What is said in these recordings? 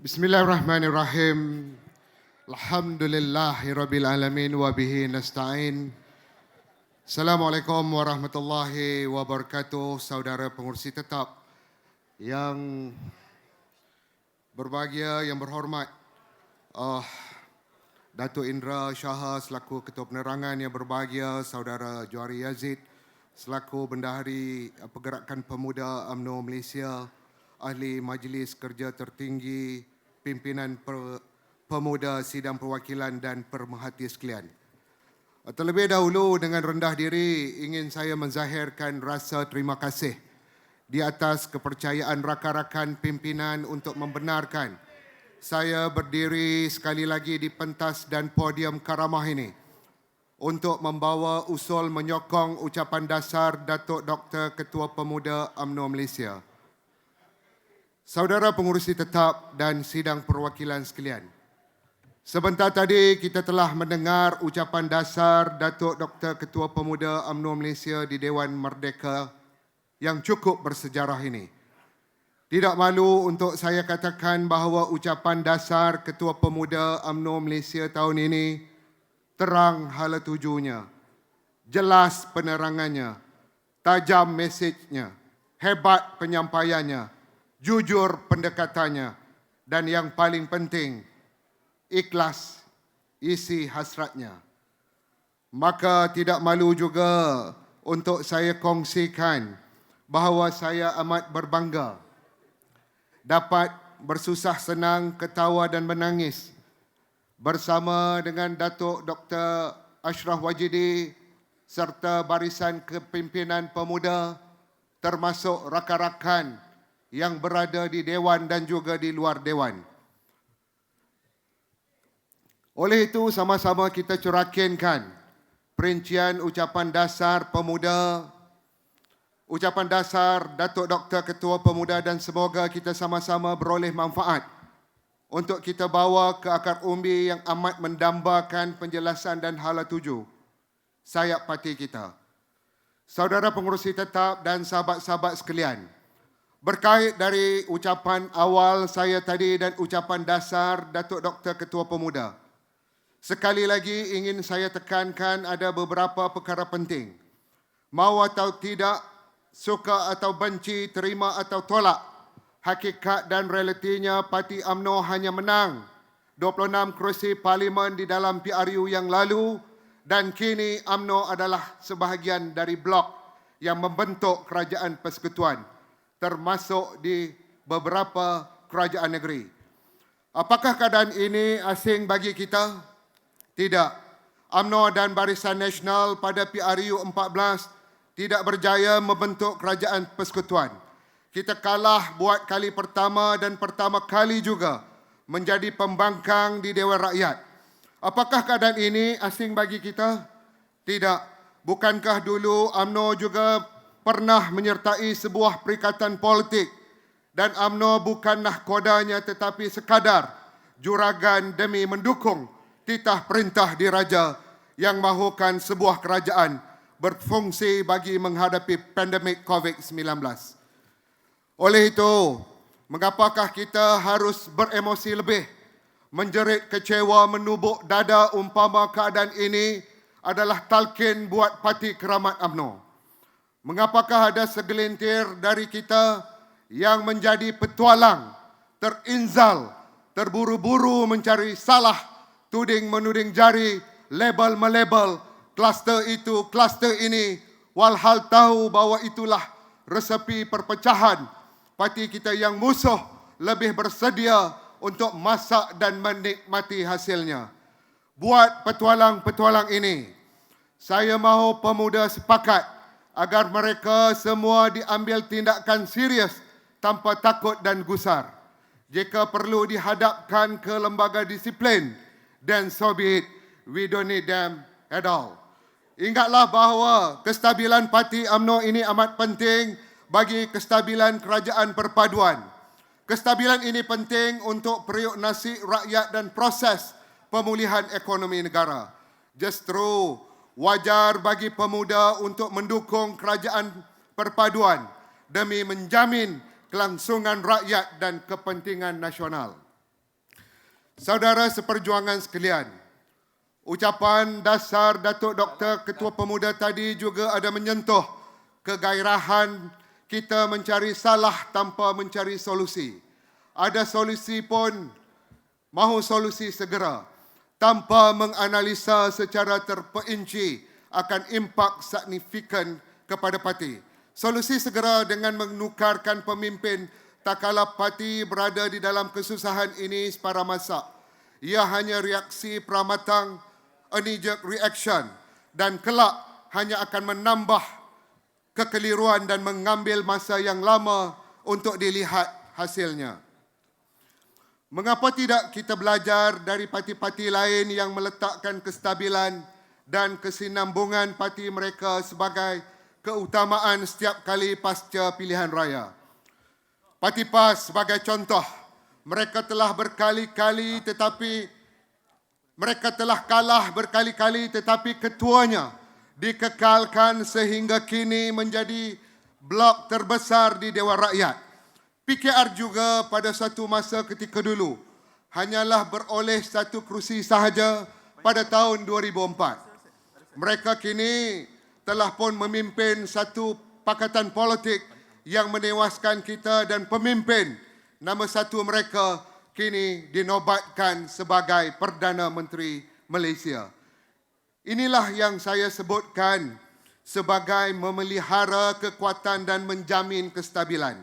Bismillahirrahmanirrahim. Alhamdulillahirabbil alamin wa bihi nasta'in. Assalamualaikum warahmatullahi wabarakatuh. Saudara pengurusi tetap yang berbahagia, yang berhormat, Datuk Indra Shaha selaku Ketua Penerangan yang berbahagia, Saudara Johari Yazid selaku Bendahari Pergerakan Pemuda UMNO Malaysia, Ahli Majlis Kerja Tertinggi, Pimpinan Pemuda Sidang Perwakilan dan Pemerhati sekalian. Terlebih dahulu dengan rendah diri ingin saya menzahirkan rasa terima kasih di atas kepercayaan rakan-rakan pimpinan untuk membenarkan saya berdiri sekali lagi di pentas dan podium karamah ini untuk membawa usul menyokong ucapan dasar Datuk Dr. Ketua Pemuda UMNO Malaysia. Saudara pengurusi tetap dan sidang perwakilan sekalian, sebentar tadi kita telah mendengar ucapan dasar Datuk Dr. Ketua Pemuda UMNO Malaysia di Dewan Merdeka yang cukup bersejarah ini. Tidak malu untuk saya katakan bahawa ucapan dasar Ketua Pemuda UMNO Malaysia tahun ini terang hala tujunya, jelas penerangannya, tajam mesejnya, hebat penyampaiannya, jujur pendekatannya, dan yang paling penting, ikhlas isi hasratnya. Maka tidak malu juga untuk saya kongsikan bahawa saya amat berbangga dapat bersusah senang, ketawa dan menangis bersama dengan Datuk Dr. Ashraf Wajidi serta barisan kepimpinan pemuda termasuk rakan-rakan yang berada di Dewan dan juga di luar Dewan. Oleh itu, sama-sama kita curakinkan perincian ucapan dasar pemuda, ucapan dasar Datuk Dr. Ketua Pemuda, dan semoga kita sama-sama beroleh manfaat untuk kita bawa ke akar umbi yang amat mendambakan penjelasan dan hala tuju sayap parti kita. Saudara pengurusi tetap dan sahabat-sahabat sekalian, berkait dari ucapan awal saya tadi dan ucapan dasar Datuk Dr. Ketua Pemuda, sekali lagi ingin saya tekankan ada beberapa perkara penting. Mau atau tidak, suka atau benci, terima atau tolak, hakikat dan realitinya parti UMNO hanya menang 26 kerusi parlimen di dalam PRU yang lalu, dan kini UMNO adalah sebahagian dari blok yang membentuk kerajaan persekutuan, termasuk di beberapa kerajaan negeri. Apakah keadaan ini asing bagi kita? Tidak. UMNO dan Barisan Nasional pada PRU 14 tidak berjaya membentuk kerajaan persekutuan. Kita kalah buat kali pertama dan pertama kali juga menjadi pembangkang di Dewan Rakyat. Apakah keadaan ini asing bagi kita? Tidak. Bukankah dulu UMNO juga pernah menyertai sebuah perikatan politik dan UMNO bukan nahkodanya tetapi sekadar juragan demi mendukung titah perintah diraja yang mahukan sebuah kerajaan berfungsi bagi menghadapi pandemik COVID-19. Oleh itu, mengapakah kita harus beremosi lebih, menjerit kecewa, menubuk dada umpama keadaan ini adalah talqin buat parti keramat UMNO? Mengapakah ada segelintir dari kita yang menjadi petualang, terinzal, terburu-buru mencari salah, tuding-menuding jari, label-melabel, kluster itu, kluster ini, walhal tahu bahawa itulah resepi perpecahan. Parti kita yang musuh lebih bersedia untuk masak dan menikmati hasilnya. Buat petualang-petualang ini, saya mahu pemuda sepakat agar mereka semua diambil tindakan serius tanpa takut dan gusar. Jika perlu dihadapkan ke lembaga disiplin, then so be it. We don't need them at all. Ingatlah bahawa kestabilan parti UMNO ini amat penting bagi kestabilan kerajaan perpaduan. Kestabilan ini penting untuk periuk nasib rakyat dan proses pemulihan ekonomi negara. Justru wajar bagi pemuda untuk mendukung kerajaan perpaduan demi menjamin kelangsungan rakyat dan kepentingan nasional. Saudara seperjuangan sekalian, ucapan dasar Datuk Dr. Ketua Pemuda tadi juga ada menyentuh kegairahan kita mencari salah tanpa mencari solusi. Ada solusi pun mahu solusi segera tanpa menganalisa secara terperinci akan impak signifikan kepada parti. Solusi segera dengan menukarkan pemimpin tak kala parti berada di dalam kesusahan ini separa masa. Ia hanya reaksi pramatang, a knee-jerk reaction, dan kelak hanya akan menambah kekeliruan dan mengambil masa yang lama untuk dilihat hasilnya. Mengapa tidak kita belajar dari parti-parti lain yang meletakkan kestabilan dan kesinambungan parti mereka sebagai keutamaan setiap kali pasca pilihan raya? Parti PAS sebagai contoh, mereka telah kalah berkali-kali tetapi ketuanya dikekalkan sehingga kini menjadi blok terbesar di Dewan Rakyat. PKR juga pada satu masa ketika dulu hanyalah beroleh satu kerusi sahaja pada tahun 2004. Mereka kini telah pun memimpin satu pakatan politik yang menewaskan kita dan pemimpin nama satu mereka kini dinobatkan sebagai Perdana Menteri Malaysia. Inilah yang saya sebutkan sebagai memelihara kekuatan dan menjamin kestabilan.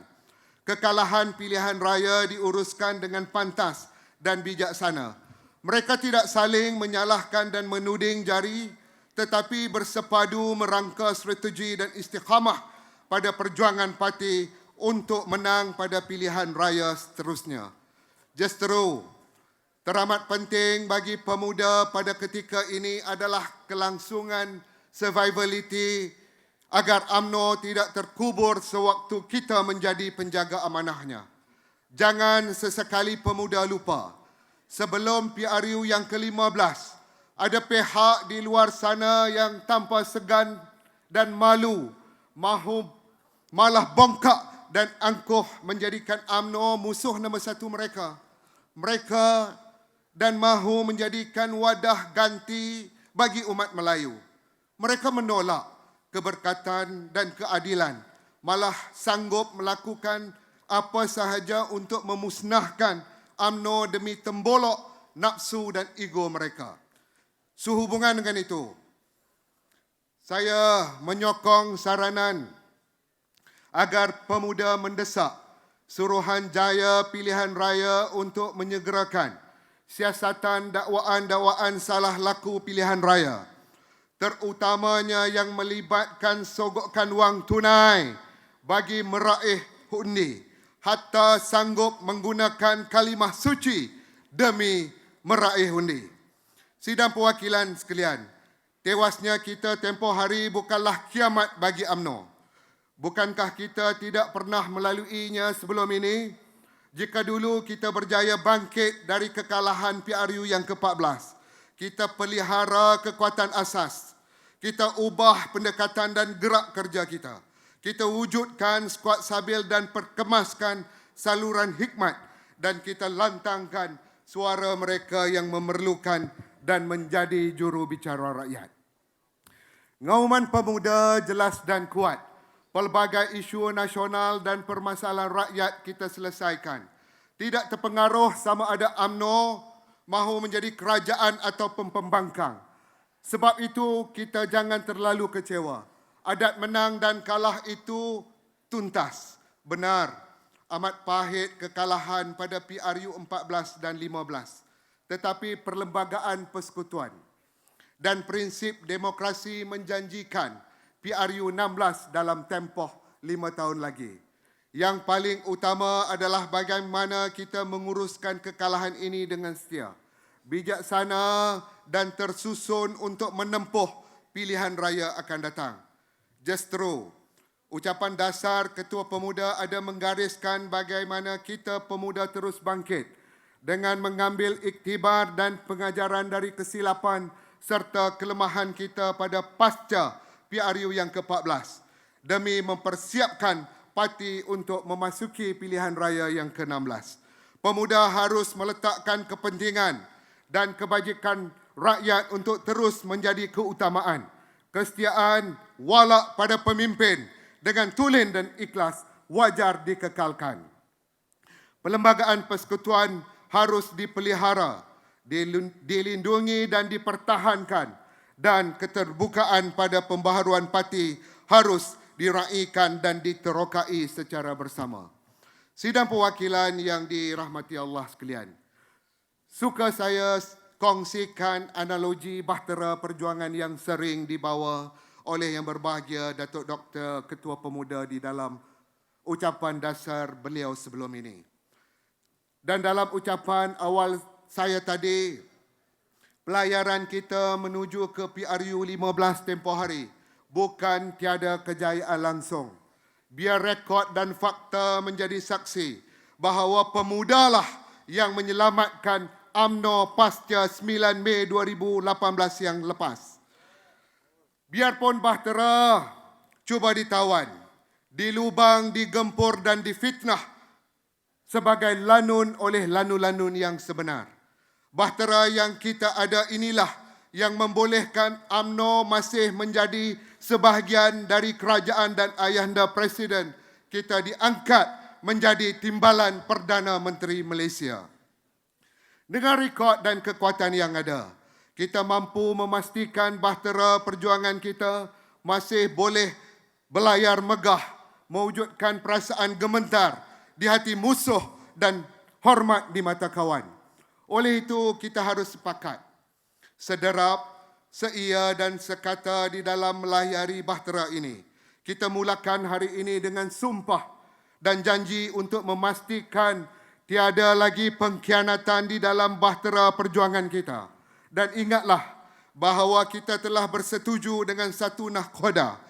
Kekalahan pilihan raya diuruskan dengan pantas dan bijaksana. Mereka tidak saling menyalahkan dan menuding jari, tetapi bersepadu merangka strategi dan istiqamah pada perjuangan parti untuk menang pada pilihan raya seterusnya. Justru, teramat penting bagi pemuda pada ketika ini adalah kelangsungan survivability agar UMNO tidak terkubur sewaktu kita menjadi penjaga amanahnya. Jangan sesekali pemuda lupa, sebelum PRU yang ke-15, ada pihak di luar sana yang tanpa segan dan malu malah bongkak dan angkuh menjadikan UMNO musuh nombor satu mereka. Mereka dan mahu menjadikan wadah ganti bagi umat Melayu. Mereka menolak keberkatan dan keadilan, malah sanggup melakukan apa sahaja untuk memusnahkan UMNO demi tembolok nafsu dan ego mereka. Sehubungan dengan itu, saya menyokong saranan agar pemuda mendesak Suruhanjaya Pilihan Raya untuk menyegerakan siasatan dakwaan-dakwaan salah laku pilihan raya, terutamanya yang melibatkan sogokan wang tunai bagi meraih undi, hatta sanggup menggunakan kalimah suci demi meraih undi. Sidang perwakilan sekalian, tewasnya kita tempoh hari bukanlah kiamat bagi UMNO. Bukankah kita tidak pernah melaluinya sebelum ini? Jika dulu kita berjaya bangkit dari kekalahan PRU yang ke-14, kita pelihara kekuatan asas. Kita ubah pendekatan dan gerak kerja kita. Kita wujudkan skuad sabil dan perkemaskan saluran hikmat. Dan kita lantangkan suara mereka yang memerlukan dan menjadi juru bicara rakyat. Ngauman pemuda jelas dan kuat. Pelbagai isu nasional dan permasalahan rakyat kita selesaikan. Tidak terpengaruh sama ada UMNO mahu menjadi kerajaan atau pembangkang. Sebab itu kita jangan terlalu kecewa. Adat menang dan kalah itu tuntas. Benar, amat pahit kekalahan pada PRU 14 dan 15. Tetapi perlembagaan persekutuan dan prinsip demokrasi menjanjikan PRU 16 dalam tempoh 5 tahun lagi. Yang paling utama adalah bagaimana kita menguruskan kekalahan ini dengan setia, bijaksana dan tersusun untuk menempuh pilihan raya akan datang. Justru, ucapan dasar Ketua Pemuda ada menggariskan bagaimana kita pemuda terus bangkit dengan mengambil iktibar dan pengajaran dari kesilapan serta kelemahan kita pada pasca PRU yang ke-14 demi mempersiapkan parti untuk memasuki pilihan raya yang ke-16. Pemuda harus meletakkan kepentingan dan kebajikan rakyat untuk terus menjadi keutamaan. Kesetiaan walak pada pemimpin dengan tulen dan ikhlas wajar dikekalkan. Perlembagaan persekutuan harus dipelihara, dilindungi dan dipertahankan, dan keterbukaan pada pembaharuan parti harus diraikan dan diterokai secara bersama. Sidang perwakilan yang dirahmati Allah sekalian, suka saya kongsikan analogi bahtera perjuangan yang sering dibawa oleh Yang Berbahagia Datuk Dr. Ketua Pemuda di dalam ucapan dasar beliau sebelum ini. Dan dalam ucapan awal saya tadi, pelayaran kita menuju ke PRU 15 tempoh hari bukan tiada kejayaan langsung. Biar rekod dan fakta menjadi saksi bahawa pemudalah yang menyelamatkan UMNO pasca 9 Mei 2018 yang lepas. Biarpun bahtera cuba ditawan, dilubang, digempur dan difitnah sebagai lanun oleh lanun-lanun yang sebenar. Bahtera yang kita ada inilah yang membolehkan UMNO masih menjadi sebahagian dari kerajaan dan ayahanda Presiden kita diangkat menjadi timbalan Perdana Menteri Malaysia. Dengan rekod dan kekuatan yang ada, kita mampu memastikan bahtera perjuangan kita masih boleh berlayar megah, mewujudkan perasaan gemetar di hati musuh dan hormat di mata kawan. Oleh itu, kita harus sepakat, sederap, seia dan sekata di dalam melayari bahtera ini. Kita mulakan hari ini dengan sumpah dan janji untuk memastikan tiada lagi pengkhianatan di dalam bahtera perjuangan kita. Dan ingatlah bahawa kita telah bersetuju dengan satu nahkoda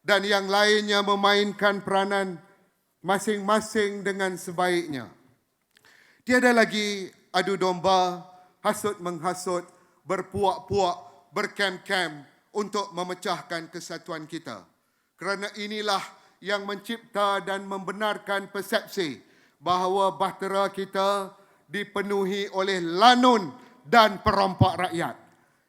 dan yang lainnya memainkan peranan masing-masing dengan sebaiknya. Tiada lagi adu domba, hasut-menghasut, berpuak-puak, berkem-kem untuk memecahkan kesatuan kita. Kerana inilah yang mencipta dan membenarkan persepsi bahawa bahtera kita dipenuhi oleh lanun dan perompak rakyat.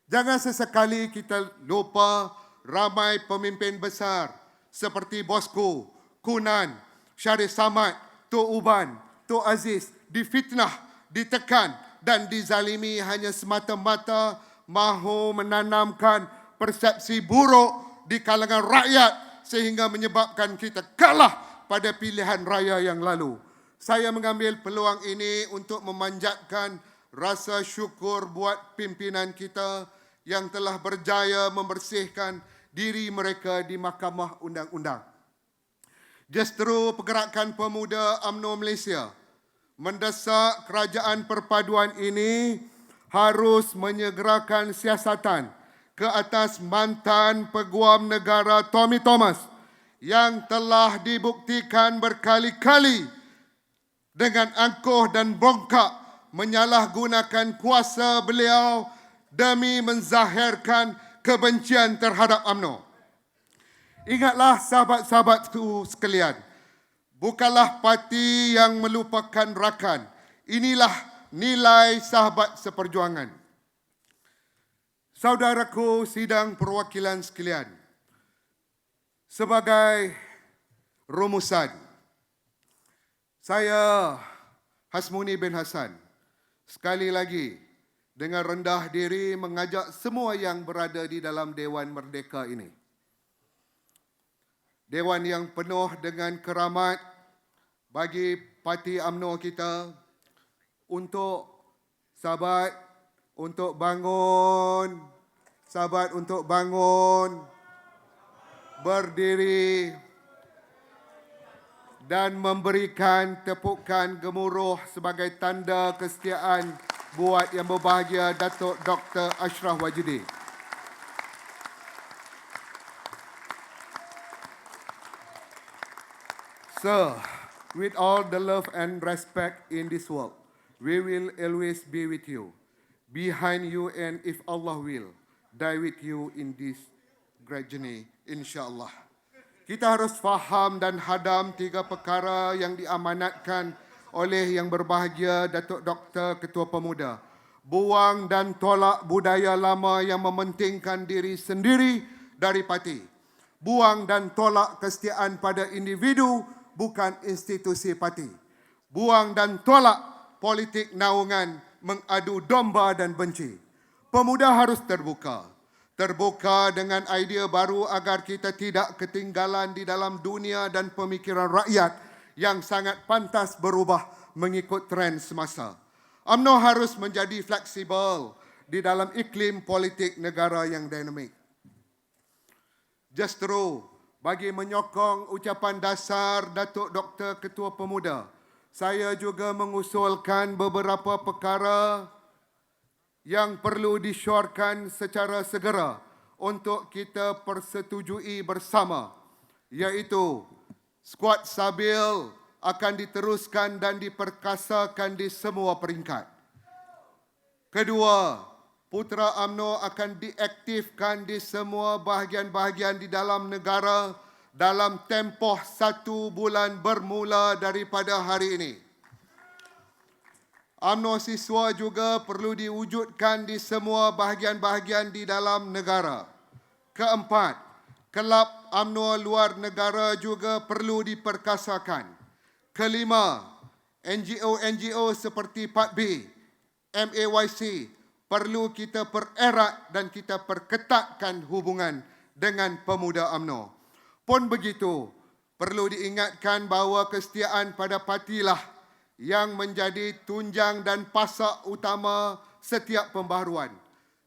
Jangan sesekali kita lupa ramai pemimpin besar seperti Bosku, Kunan, Syarif Samad, Tok Uban, Tok Aziz difitnah, ditekan dan dizalimi hanya semata-mata mahu menanamkan persepsi buruk di kalangan rakyat sehingga menyebabkan kita kalah pada pilihan raya yang lalu. Saya mengambil peluang ini untuk memanjatkan rasa syukur buat pimpinan kita yang telah berjaya membersihkan diri mereka di Mahkamah Undang-Undang. Justru pergerakan pemuda UMNO Malaysia mendesak kerajaan perpaduan ini harus menyegerakan siasatan ke atas mantan Peguam Negara Tommy Thomas yang telah dibuktikan berkali-kali dengan angkuh dan bongkak menyalahgunakan kuasa beliau demi menzahirkan kebencian terhadap UMNO. Ingatlah sahabat-sahabatku sekalian, bukanlah parti yang melupakan rakan. Inilah nilai sahabat seperjuangan. Saudaraku sidang perwakilan sekalian, sebagai rumusan, saya Hasmuni bin Hassan sekali lagi dengan rendah diri mengajak semua yang berada di dalam Dewan Merdeka ini, Dewan yang penuh dengan keramat bagi parti UMNO kita, untuk sahabat untuk bangun, sahabat untuk bangun, berdiri dan memberikan tepukan gemuruh sebagai tanda kesetiaan buat Yang Berbahagia Datuk Dr. Ashraf Wajidi. Sir, with all the love and respect in this world, we will always be with you, behind you, and if Allah will, die with you in this great journey, insyaAllah. Kita harus faham dan hadam tiga perkara yang diamanatkan oleh Yang Berbahagia Datuk Dr. Ketua Pemuda. Buang dan tolak budaya lama yang mementingkan diri sendiri dari parti. Buang dan tolak kesetiaan pada individu, bukan institusi parti. Buang dan tolak politik naungan, mengadu domba dan benci. Pemuda harus terbuka. Terbuka dengan idea baru agar kita tidak ketinggalan di dalam dunia dan pemikiran rakyat yang sangat pantas berubah mengikut tren semasa. UMNO harus menjadi fleksibel di dalam iklim politik negara yang dinamik. Justru bagi menyokong ucapan dasar Datuk Dr. Ketua Pemuda, saya juga mengusulkan beberapa perkara yang perlu disyorkan secara segera untuk kita persetujui bersama, iaitu skuad stabil akan diteruskan dan diperkasakan di semua peringkat. Kedua, Putera UMNO akan diaktifkan di semua bahagian-bahagian di dalam negara dalam tempoh 1 bulan bermula daripada hari ini. UMNO siswa juga perlu diwujudkan di semua bahagian-bahagian di dalam negara. Keempat, kelab UMNO luar negara juga perlu diperkasakan. Kelima, NGO-NGO seperti Part B, MAYC perlu kita pererat dan kita perketatkan hubungan dengan pemuda UMNO. Pun begitu, perlu diingatkan bahawa kesetiaan pada partilah yang menjadi tunjang dan pasak utama setiap pembaharuan.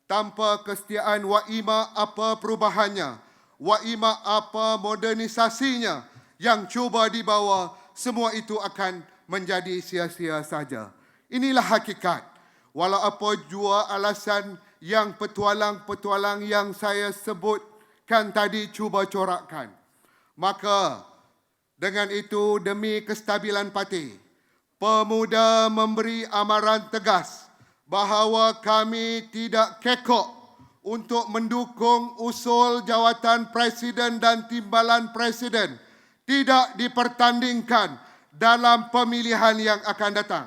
Tanpa kesetiaan waima apa perubahannya, waima apa modernisasinya yang cuba dibawa, semua itu akan menjadi sia-sia saja. Inilah hakikat. Walau apa jua alasan yang petualang-petualang yang saya sebutkan tadi cuba corakkan. Maka dengan itu demi kestabilan parti, pemuda memberi amaran tegas bahawa kami tidak kekok untuk mendukung usul jawatan presiden dan timbalan presiden tidak dipertandingkan dalam pemilihan yang akan datang.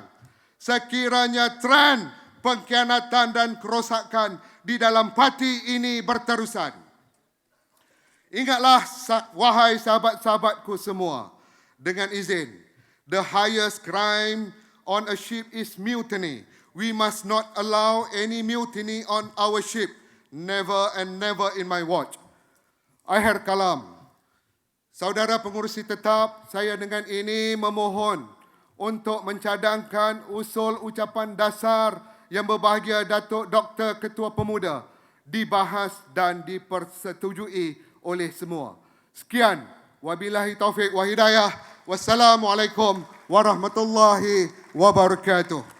Sekiranya tren pengkhianatan dan kerosakan di dalam parti ini berterusan. Ingatlah, wahai sahabat-sahabatku semua, dengan izin, the highest crime on a ship is mutiny. We must not allow any mutiny on our ship. Never and never in my watch. Akhir kalam. Saudara pengurusi tetap, saya dengan ini memohon untuk mencadangkan usul ucapan dasar Yang Berbahagia Datuk Dr. Ketua Pemuda dibahas dan dipersetujui oleh semua. Sekian, wabillahi taufik wa hidayah. Wassalamualaikum warahmatullahi wabarakatuh.